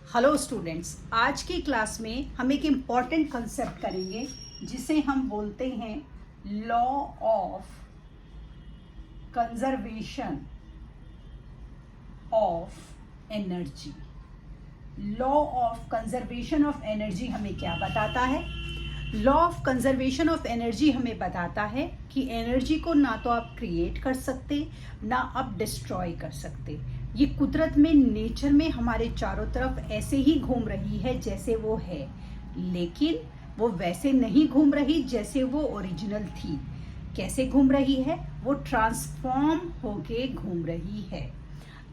Hello students, आज की class में हम एक इम्पॉर्टेंट कंसेप्ट करेंगे जिसे हम बोलते हैं law of conservation of energy. Law of conservation of energy हमें क्या बताता है? Law of conservation of energy हमें बताता है कि एनर्जी को ना तो आप क्रिएट कर सकते ना आप डिस्ट्रॉय कर सकते। ये कुदरत में, नेचर में हमारे चारों तरफ ऐसे ही घूम रही है जैसे वो है, लेकिन वो वैसे नहीं घूम रही जैसे वो ओरिजिनल थी। कैसे घूम रही है? वो ट्रांसफॉर्म होके घूम रही है।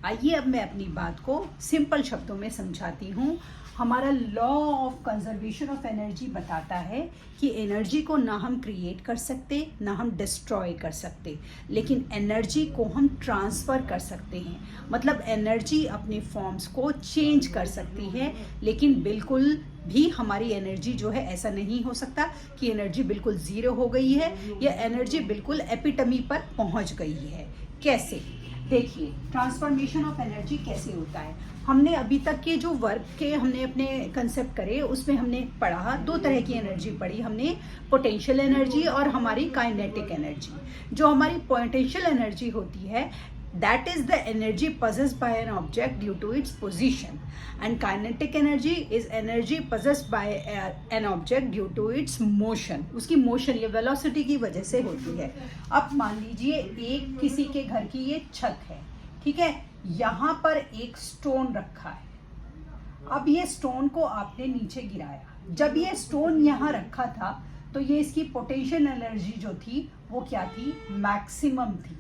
आइए अब मैं अपनी बात को सिंपल शब्दों में समझाती हूँ। हमारा law of conservation of energy बताता है कि एनर्जी को ना हम क्रिएट कर सकते ना हम डिस्ट्रॉय कर सकते, लेकिन एनर्जी को हम ट्रांसफ़र कर सकते हैं। मतलब एनर्जी अपने फॉर्म्स को चेंज कर सकती है, लेकिन बिल्कुल भी हमारी एनर्जी जो है, ऐसा नहीं हो सकता कि एनर्जी बिल्कुल ज़ीरो हो गई है या एनर्जी बिल्कुल एपिटमी पर पहुंच गई है। कैसे? देखिए, ट्रांसफॉर्मेशन ऑफ एनर्जी कैसे होता है। हमने अभी तक के जो वर्क के हमने अपने कंसेप्ट करे, उसमें हमने पढ़ा, दो तरह की एनर्जी पढ़ी हमने, पोटेंशियल एनर्जी और हमारी काइनेटिक एनर्जी। जो हमारी पोटेंशियल एनर्जी होती है, that is the energy possessed by an object due to its position, and kinetic energy is energy possessed by an object due to its motion। उसकी motion या velocity की वजह से होती है। अब मान लीजिए एक किसी के घर की ये छत है, ठीक है, यहाँ पर एक स्टोन रखा है। अब ये स्टोन को आपने नीचे गिराया। जब ये स्टोन यहाँ रखा था तो ये इसकी पोटेंशियल एनर्जी जो थी वो क्या थी? मैक्सिमम थी।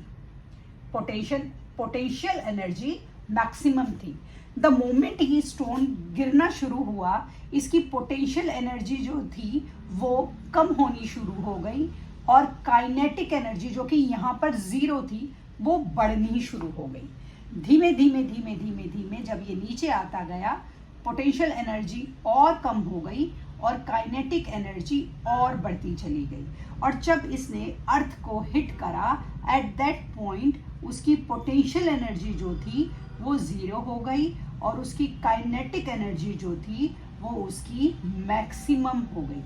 पोटेंशियल एनर्जी मैक्सिमम थी। द मोमेंट ये स्टोन गिरना शुरू हुआ, इसकी पोटेंशियल एनर्जी जो थी वो कम होनी शुरू हो गई और काइनेटिक एनर्जी जो कि यहाँ पर जीरो थी वो बढ़नी शुरू हो गई। धीमे धीमे धीमे धीमे धीमे जब ये नीचे आता गया, पोटेंशियल एनर्जी और कम हो गई और काइनेटिक एनर्जी और बढ़ती चली गई। और जब इसने अर्थ को हिट करा, एट दैट पॉइंट उसकी पोटेंशियल एनर्जी जो थी वो ज़ीरो हो गई और उसकी काइनेटिक एनर्जी जो थी वो उसकी मैक्सिमम हो गई।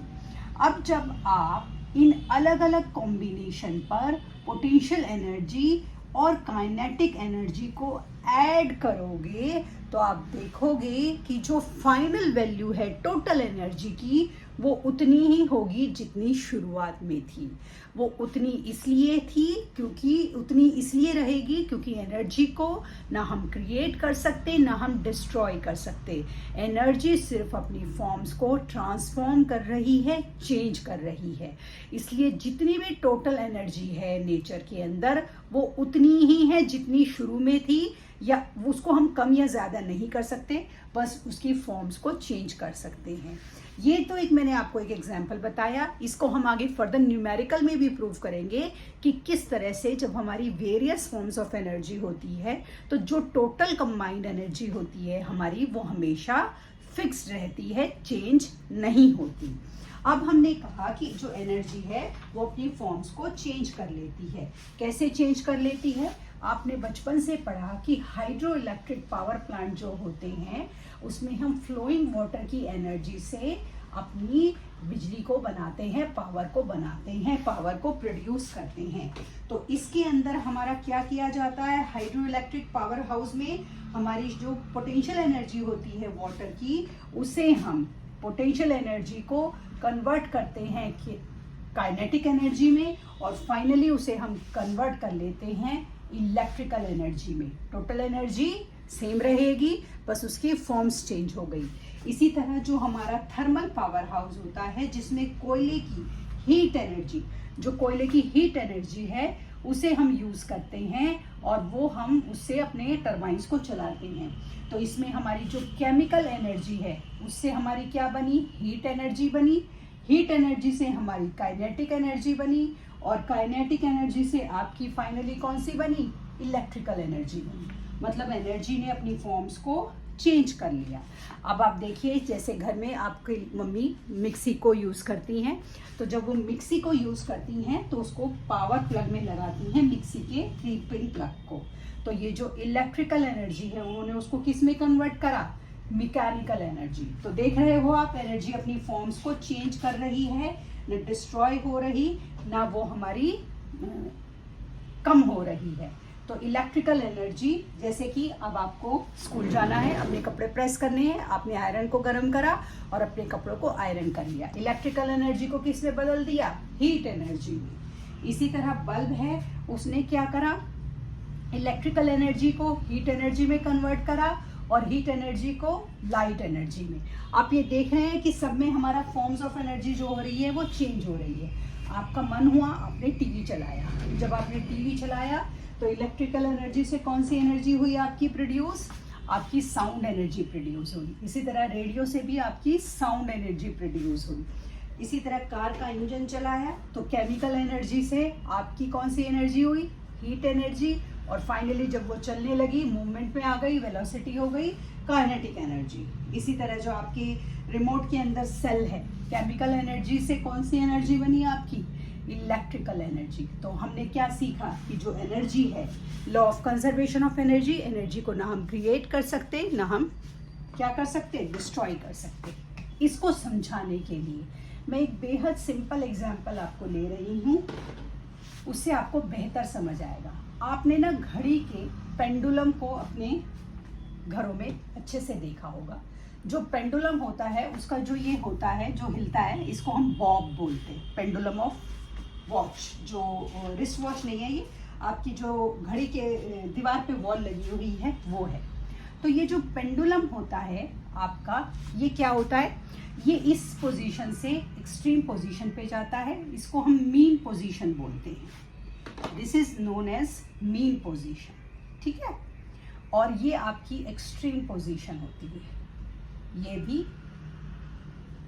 अब जब आप इन अलग अलग कॉम्बिनेशन पर पोटेंशियल एनर्जी और काइनेटिक एनर्जी को ऐड करोगे तो आप देखोगे कि जो फाइनल वैल्यू है टोटल एनर्जी की वो उतनी ही होगी जितनी शुरुआत में थी। वो उतनी इसलिए थी क्योंकि उतनी इसलिए रहेगी क्योंकि एनर्जी को ना हम क्रिएट कर सकते ना हम डिस्ट्रॉय कर सकते। एनर्जी सिर्फ अपनी फॉर्म्स को ट्रांसफॉर्म कर रही है, चेंज कर रही है। इसलिए जितनी भी टोटल एनर्जी है नेचर के अंदर वो उतनी ही है जितनी शुरू में थी, या उसको हम कम या ज़्यादा नहीं कर सकते, बस उसकी फॉर्म्स को चेंज कर सकते हैं। ये तो एक मैंने आपको एक एग्जांपल बताया। इसको हम आगे फर्दर न्यूमेरिकल में भी प्रूव करेंगे कि किस तरह से जब हमारी वेरियस फॉर्म्स ऑफ एनर्जी होती है तो जो टोटल कंबाइंड एनर्जी होती है हमारी वो हमेशा फिक्स्ड रहती है, चेंज नहीं होती। अब हमने कहा कि जो एनर्जी है वो अपनी फॉर्म्स को चेंज कर लेती है। कैसे चेंज कर लेती है? आपने बचपन से पढ़ा कि हाइड्रो इलेक्ट्रिक पावर प्लांट जो होते हैं उसमें हम फ्लोइंग वाटर की एनर्जी से अपनी बिजली को बनाते हैं, पावर को बनाते हैं, पावर को प्रोड्यूस करते हैं। तो इसके अंदर हमारा क्या किया जाता है? हाइड्रो इलेक्ट्रिक पावर हाउस में हमारी जो पोटेंशियल एनर्जी होती है वाटर की, उसे हम पोटेंशियल एनर्जी को कन्वर्ट करते हैं काइनेटिक एनर्जी में और फाइनली उसे हम कन्वर्ट कर लेते हैं इलेक्ट्रिकल एनर्जी में। टोटल एनर्जी सेम रहेगी, बस उसकी फॉर्म्स चेंज हो गई। इसी तरह जो हमारा थर्मल पावर हाउस होता है जिसमें कोयले की हीट एनर्जी, जो कोयले की हीट एनर्जी है उसे हम यूज़ करते हैं और वो हम उससे अपने टरबाइंस को चलाते हैं। तो इसमें हमारी जो केमिकल एनर्जी है उससे हमारी क्या बनी? हीट एनर्जी बनी। हीट एनर्जी से हमारी काइनेटिक एनर्जी बनी और काइनेटिक एनर्जी से आपकी फाइनली कौन सी बनी? इलेक्ट्रिकल एनर्जी बनी। मतलब एनर्जी ने अपनी फॉर्म्स को चेंज कर लिया। अब आप देखिए, जैसे घर में आपकी मम्मी मिक्सी को यूज़ करती हैं, तो जब वो मिक्सी को यूज़ करती हैं तो उसको पावर प्लग में लगाती हैं, मिक्सी के 3 पिन प्लग को। तो ये जो इलेक्ट्रिकल एनर्जी है उन्होंने उसको किस में कन्वर्ट करा? Mechanical energy. तो देख रहे हो आप, एनर्जी अपनी फॉर्म्स को चेंज कर रही है, न डिस्ट्रॉय हो रही, ना वो हमारी कम हो रही है। तो इलेक्ट्रिकल एनर्जी, जैसे कि अब आपको स्कूल जाना है, अपने कपड़े प्रेस करने हैं, आपने आयरन को गर्म करा और अपने कपड़ों को आयरन कर लिया। इलेक्ट्रिकल एनर्जी को किसने बदल दिया? हीट एनर्जी में। इसी तरह बल्ब है, उसने क्या करा? इलेक्ट्रिकल एनर्जी को हीट एनर्जी में कन्वर्ट करा और हीट एनर्जी को लाइट एनर्जी में। आप ये देख रहे हैं कि सब में हमारा फॉर्म्स ऑफ एनर्जी जो हो रही है वो चेंज हो रही है। आपका मन हुआ, आपने टीवी चलाया, जब आपने टीवी चलाया तो इलेक्ट्रिकल एनर्जी से कौन सी एनर्जी हुई आपकी प्रोड्यूस? आपकी साउंड एनर्जी प्रोड्यूस हुई। इसी तरह रेडियो से भी आपकी साउंड एनर्जी प्रोड्यूस हुई। इसी तरह कार का इंजन चलाया तो केमिकल एनर्जी से आपकी कौन सी एनर्जी हुई? Heat energy. और फाइनली जब वो चलने लगी, मूवमेंट में आ गई, वेलोसिटी हो गई, काइनेटिक एनर्जी। इसी तरह जो आपकी रिमोट के अंदर सेल है, केमिकल एनर्जी से कौन सी एनर्जी बनी आपकी? Electrical energy. तो हमने क्या सीखा कि जो एनर्जी है, law of conservation of energy, energy को ना हम क्रिएट कर सकते, ना हम क्या कर सकते? डिस्ट्रॉय कर सकते। इसको समझाने के लिए मैं एक बेहद सिंपल एग्जाम्पल आपको ले रही हूँ, उससे आपको बेहतर समझ आएगा। आपने ना घड़ी के पेंडुलम को अपने घरों में अच्छे से देखा होगा। जो पेंडुलम होता है उसका जो ये होता है, जो हिलता है, इसको हम बॉब बोलते हैं। पेंडुलम ऑफ वॉच, जो रिस्ट वॉच नहीं है, ये आपकी जो घड़ी के दीवार पे वॉल लगी हुई है वो है। तो ये जो पेंडुलम होता है आपका, ये क्या होता है? ये इस पोजीशन से एक्सट्रीम पोजीशन पे जाता है, इसको हम मीन पोजीशन बोलते हैं। This is known as mean position, ठीक है। और ये आपकी एक्सट्रीम पोजीशन होती है, ये भी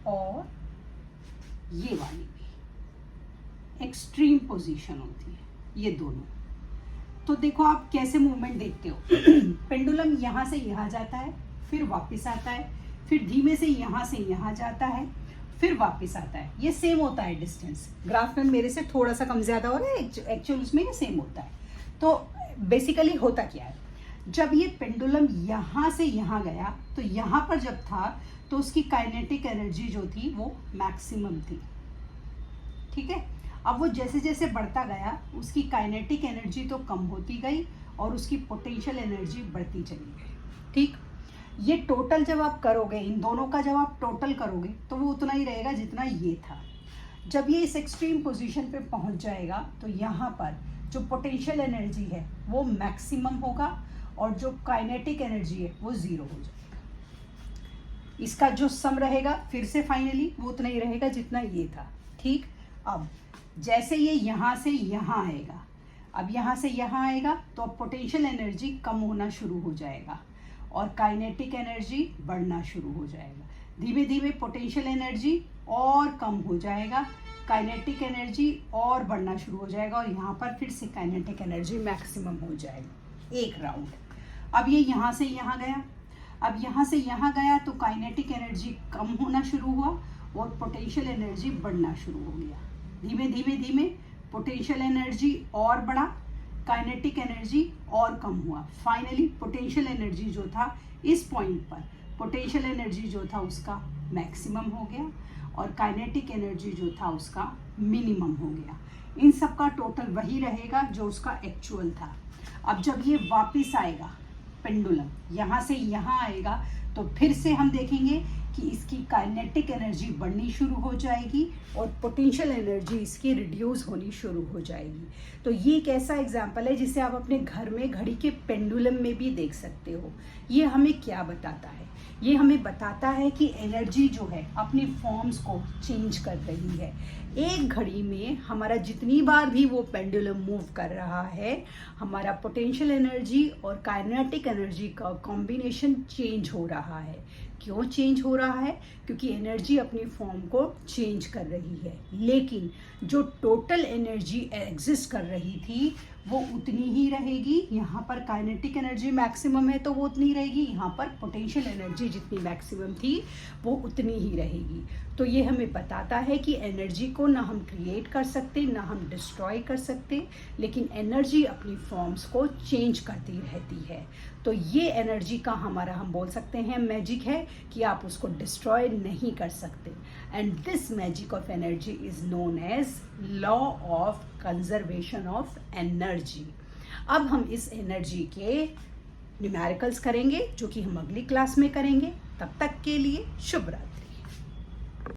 और ये वाली भी एक्सट्रीम पोजीशन होती है, ये दोनों। तो देखो आप कैसे मूवमेंट देखते हो। पेंडुलम यहाँ से यहाँ जाता है, फिर वापस आता है, फिर धीमे से यहाँ से यहाँ जाता है, फिर वापस आता है। ये सेम होता है डिस्टेंस। ग्राफ में मेरे से थोड़ा सा कम ज़्यादा हो रहा है, एक्चुअल उसमें ये सेम होता है। तो बेसिकली होता क्या है, जब ये पेंडुलम यहाँ से यहाँ गया तो यहाँ पर जब था तो उसकी काइनेटिक एनर्जी जो थी वो मैक्सिमम थी, ठीक है। अब वो जैसे जैसे बढ़ता गया उसकी काइनेटिक एनर्जी तो कम होती गई और उसकी पोटेंशियल एनर्जी बढ़ती चली गई, ठीक। ये टोटल जब आप करोगे, इन दोनों का जब आप टोटल करोगे तो वो उतना ही रहेगा जितना ये था। जब ये इस एक्सट्रीम पोजीशन पे पहुंच जाएगा तो यहाँ पर जो पोटेंशियल एनर्जी है वो मैक्सिमम होगा और जो काइनेटिक एनर्जी है वो ज़ीरो हो जाएगा। इसका जो सम रहेगा फिर से फाइनली वो उतना ही रहेगा जितना ये था, ठीक। अब जैसे ये यहाँ से यहाँ आएगा, अब यहाँ से यहाँ आएगा तो अब पोटेंशियल एनर्जी कम होना शुरू हो जाएगा और काइनेटिक एनर्जी बढ़ना शुरू हो जाएगा। धीमे धीमे पोटेंशियल एनर्जी और कम हो जाएगा, काइनेटिक एनर्जी और बढ़ना शुरू हो जाएगा और यहाँ पर फिर से काइनेटिक एनर्जी मैक्सिमम हो जाएगी एक राउंड। अब ये यहाँ से यहाँ गया, अब यहाँ से यहाँ गया तो काइनेटिक एनर्जी कम होना शुरू हुआ और पोटेंशियल एनर्जी बढ़ना शुरू हो गया। धीमे धीमे धीमे पोटेंशियल एनर्जी और बढ़ा, काइनेटिक एनर्जी और कम हुआ। फाइनली पोटेंशियल एनर्जी जो था इस पॉइंट पर, पोटेंशियल एनर्जी जो था उसका मैक्सिमम हो गया और काइनेटिक एनर्जी जो था उसका मिनिमम हो गया। इन सब का टोटल वही रहेगा जो उसका एक्चुअल था। अब जब ये वापस आएगा, पेंडुलम यहाँ से यहाँ आएगा तो फिर से हम देखेंगे कि इसकी काइनेटिक एनर्जी बढ़नी शुरू हो जाएगी और पोटेंशियल एनर्जी इसकी रिड्यूस होनी शुरू हो जाएगी। तो ये एक ऐसा एग्जाम्पल है जिसे आप अपने घर में घड़ी के पेंडुलम में भी देख सकते हो। ये हमें क्या बताता है? ये हमें बताता है कि एनर्जी जो है अपनी फॉर्म्स को चेंज कर रही है। एक घड़ी में हमारा जितनी बार भी वो पेंडुलम मूव कर रहा है, हमारा पोटेंशियल एनर्जी और काइनेटिक एनर्जी का कॉम्बिनेशन चेंज हो रहा है। क्यों चेंज हो रहा है? क्योंकि एनर्जी अपनी फॉर्म को चेंज कर रही है, लेकिन जो टोटल एनर्जी एग्जिस्ट कर रही थी वो उतनी ही रहेगी। यहाँ पर काइनेटिक एनर्जी मैक्सिमम है तो वो उतनी रहेगी, यहाँ पर पोटेंशियल एनर्जी जितनी मैक्सिमम थी वो उतनी ही रहेगी। तो ये हमें बताता है कि एनर्जी को ना हम क्रिएट कर सकते ना हम डिस्ट्रॉय कर सकते, लेकिन एनर्जी अपनी फॉर्म्स को चेंज करती रहती है। तो ये एनर्जी का हमारा हम बोल सकते हैं मैजिक है कि आप उसको डिस्ट्रॉय नहीं कर सकते। And this magic of energy is known as law of conservation of energy. अब हम इस एनर्जी के न्यूमेरिकल्स करेंगे जो कि हम अगली क्लास में करेंगे। तब तक के लिए शुभ रात्रि।